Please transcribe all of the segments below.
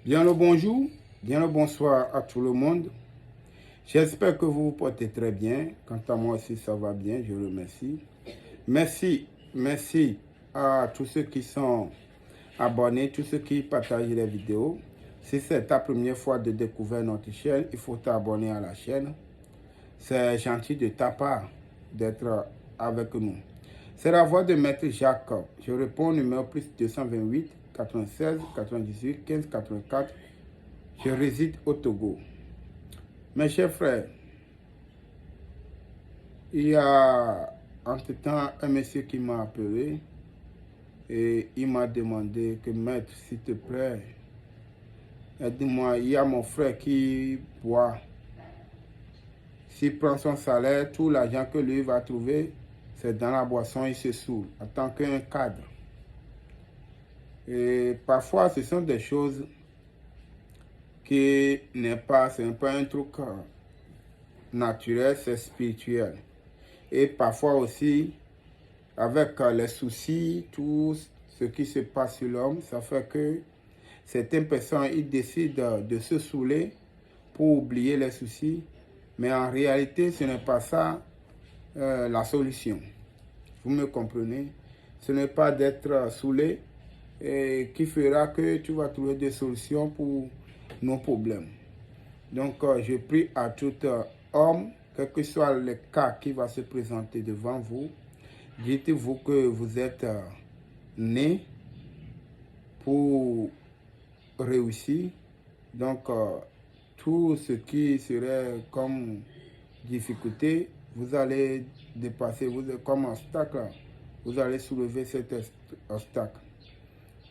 Bien le bonjour, bien le bonsoir à tout le monde. J'espère que vous vous portez très bien. Quant à moi aussi, ça va bien, je le remercie. Merci à tous ceux qui sont abonnés, tous ceux qui partagent les vidéos. Si c'est ta première fois de découvrir notre chaîne, il faut t'abonner à la chaîne. C'est gentil de ta part d'être avec nous. C'est la voix de Maître Jacques. Je réponds au numéro plus 228 96 98 15 84. Je réside au Togo. Mes chers frères, il y a entre-temps un monsieur qui m'a appelé et il m'a demandé que maître, s'il te plaît, aide-moi, il y a mon frère qui boit. S'il prend son salaire, tout l'argent que lui va trouver, c'est dans la boisson, il se saoule en tant qu'un cadre. Et parfois, ce sont des choses qui n'est pas, ce n'est pas un truc naturel, c'est spirituel. Et parfois aussi, avec les soucis, tout ce qui se passe sur l'homme, ça fait que certaines personnes, ils décident de se saouler pour oublier les soucis. Mais en réalité, ce n'est pas ça la solution. Vous me comprenez? Ce n'est pas d'être saoulé qui fera que tu vas trouver des solutions pour nos problèmes. Donc, je prie à tout homme, quel que soit le cas qui va se présenter devant vous, dites-vous que vous êtes né pour réussir. Donc, tout ce qui serait comme difficulté, vous allez dépasser, vous êtes comme obstacle, vous allez soulever cet obstacle.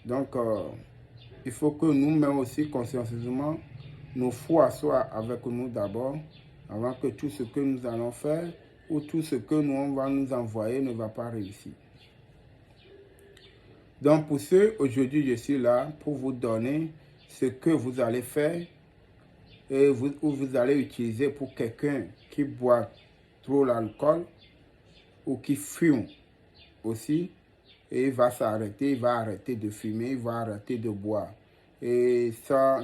Donc, il faut que nous-mêmes aussi, consciencieusement, nos foi soient avec nous d'abord, avant que tout ce que nous allons faire ou tout ce que nous on va nous envoyer ne va pas réussir. Donc pour ce, aujourd'hui je suis là pour vous donner ce que vous allez faire et vous allez utiliser pour quelqu'un qui boit trop l'alcool ou qui fume aussi. Et il va s'arrêter, il va arrêter de fumer, il va arrêter de boire. Et ça,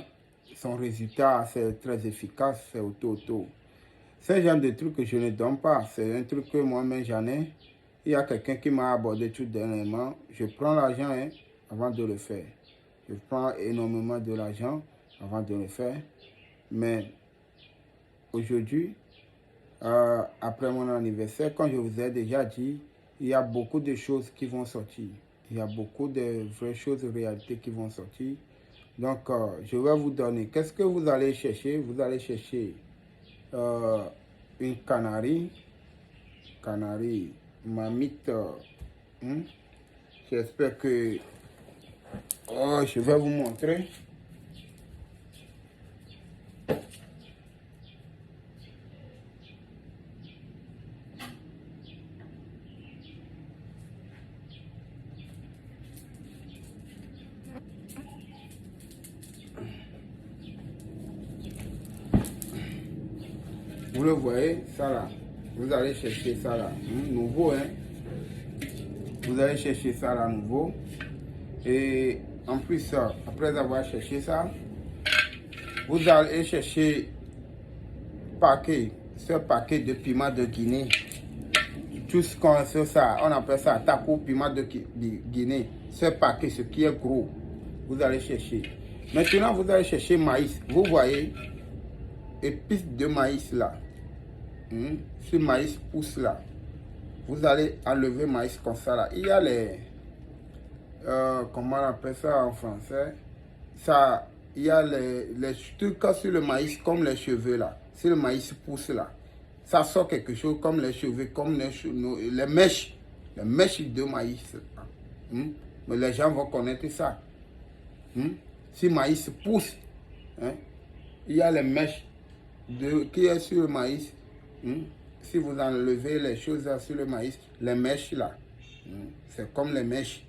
son résultat, c'est très efficace, c'est auto. C'est un genre de truc que je ne donne pas. C'est un truc que moi-même j'en ai. Il y a quelqu'un qui m'a abordé tout dernièrement. Je prends l'argent avant de le faire. Je prends énormément de l'argent avant de le faire. Mais aujourd'hui, après mon anniversaire, comme je vous ai déjà dit, il y a beaucoup de choses qui vont sortir. Il y a beaucoup de vraies choses, de réalités qui vont sortir. Donc, je vais vous donner. Qu'est-ce que vous allez chercher? Vous allez chercher une canarie mamite. J'espère que je vais vous montrer. Vous le voyez, ça là. Vous allez chercher ça là, nouveau, hein. Vous allez chercher ça là, nouveau. Et en plus, après avoir cherché ça, vous allez chercher ce paquet de piment de Guinée. Tout ce qu'on sait ça, on appelle ça taco piment de Guinée. Ce paquet, ce qui est gros, vous allez chercher. Maintenant, vous allez chercher maïs. Vous voyez, épices de maïs là. Ce maïs pousse là. Vous allez enlever maïs comme ça là. Il y a les... comment on appelle ça en français? Ça, il y a les trucs sur le maïs comme les cheveux là. Si le maïs pousse là, ça sort quelque chose comme les cheveux, comme les mèches de maïs. Mais les gens vont connaître ça. Si le maïs pousse, il y a les mèches qui est sur le maïs. Si vous enlevez les choses sur le maïs, les mèches là, c'est comme les mèches.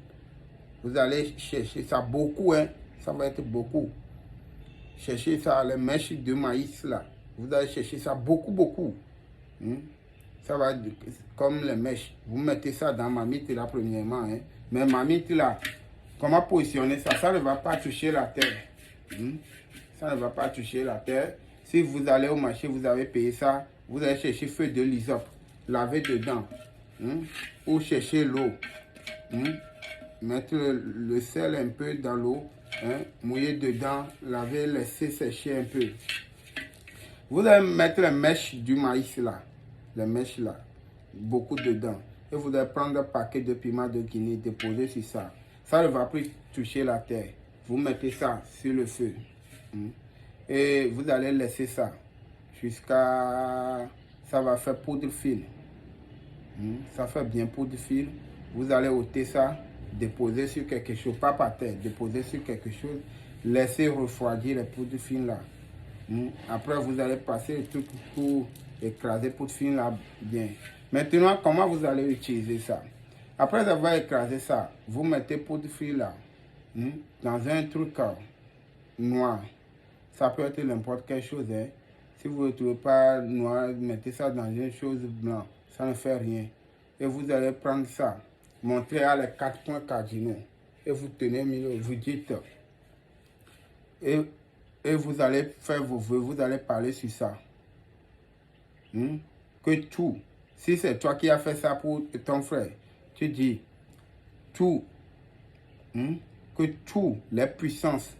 Vous allez chercher ça beaucoup, ça va être beaucoup. Cherchez ça, les mèches de maïs là. Vous allez chercher ça beaucoup. Ça va être comme les mèches. Vous mettez ça dans mamite là premièrement. Mais mamite là, comment positionner ça? Ça ne va pas toucher la terre. Ça ne va pas toucher la terre. Si vous allez au marché, vous avez payé ça, vous allez chercher feuille de lysop, laver dedans. Ou chercher l'eau. Mettre le sel un peu dans l'eau, mouiller dedans, laver, laisser sécher un peu. Vous allez mettre les mèches du maïs là, les mèches là, beaucoup dedans. Et vous allez prendre un paquet de piment de Guinée, déposer sur ça. Ça ne va plus toucher la terre. Vous mettez ça sur le feu. Et vous allez laisser ça jusqu'à... Ça va faire poudre fine. Ça fait bien poudre fine. Vous allez ôter ça, déposer sur quelque chose, pas par terre, déposer sur quelque chose. Laissez refroidir les poudres fines là. Après, vous allez passer le truc pour écraser poudre fine là bien. Maintenant, comment vous allez utiliser ça? Après avoir écrasé ça, vous mettez poudre fine là dans un truc noir. Ça peut être n'importe quelle chose. Si vous ne trouvez pas noir, mettez ça dans une chose blanche. Ça ne fait rien. Et vous allez prendre ça, montrer à les 4 points cardinaux. Et vous tenez milieu, vous dites. Et vous allez faire vos vœux, vous allez parler sur ça. Que tout, si c'est toi qui as fait ça pour ton frère, tu dis tout, que toutes les puissances,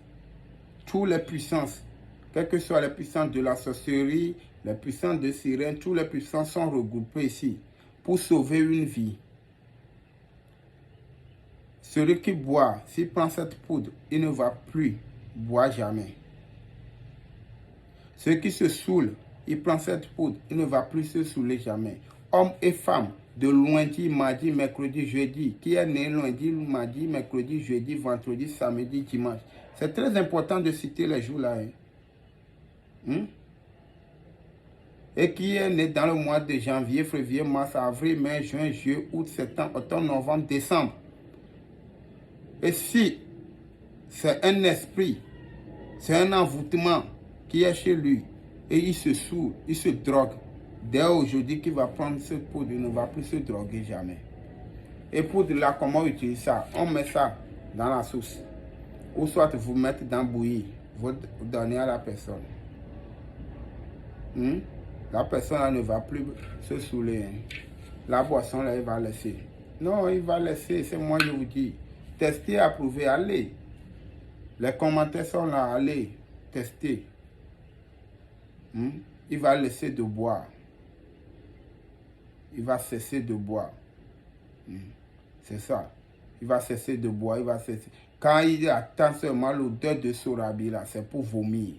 quelles que soient les puissances de la sorcellerie, les puissances de sirène, toutes les puissances sont regroupées ici pour sauver une vie. Celui qui boit, s'il prend cette poudre, il ne va plus boire jamais. Celui qui se saoule, il prend cette poudre, il ne va plus se saouler jamais. Hommes et femmes, de lundi, mardi, mercredi, jeudi, qui est né lundi, mardi, mercredi, jeudi, vendredi, samedi, dimanche. C'est très important de citer les jours-là. Et qui est né dans le mois de janvier, février, mars, avril, mai, juin, juillet, août, septembre, octobre, novembre, décembre. Et si c'est un esprit, c'est un envoûtement qui est chez lui, et il se saoule, il se drogue, dès aujourd'hui qu'il va prendre cette poudre, il ne va plus se droguer jamais. Et poudre là, comment on utilise ça? On met ça dans la sauce. Ou soit vous mettez dans bouillie, vous donnez à la personne. La personne là ne va plus se saouler. La boisson là, il va laisser. Non, il va laisser, c'est moi je vous dis. Testez, approuvez, allez. Les commentaires sont là, allez, testez. Il va laisser de boire. Il va cesser de boire. C'est ça. Il va cesser de boire, il va cesser. Quand il attend seulement l'odeur de Sorabi là, c'est pour vomir.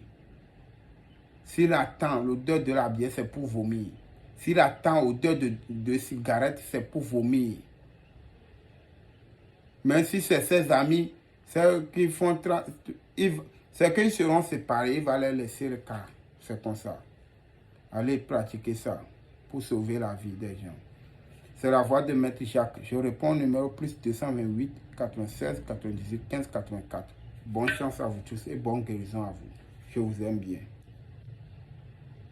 S'il attend l'odeur de la bière, c'est pour vomir. S'il attend l'odeur de cigarette, c'est pour vomir. Même si c'est ses amis, c'est qu'ils font... C'est qu'ils seront séparés, il va les laisser le cas. C'est comme ça. Allez pratiquer ça pour sauver la vie des gens. C'est la voix de Maître Jacques. Je réponds au numéro plus 228 96 98 15 84. Bonne chance à vous tous et bonne guérison à vous. Je vous aime bien.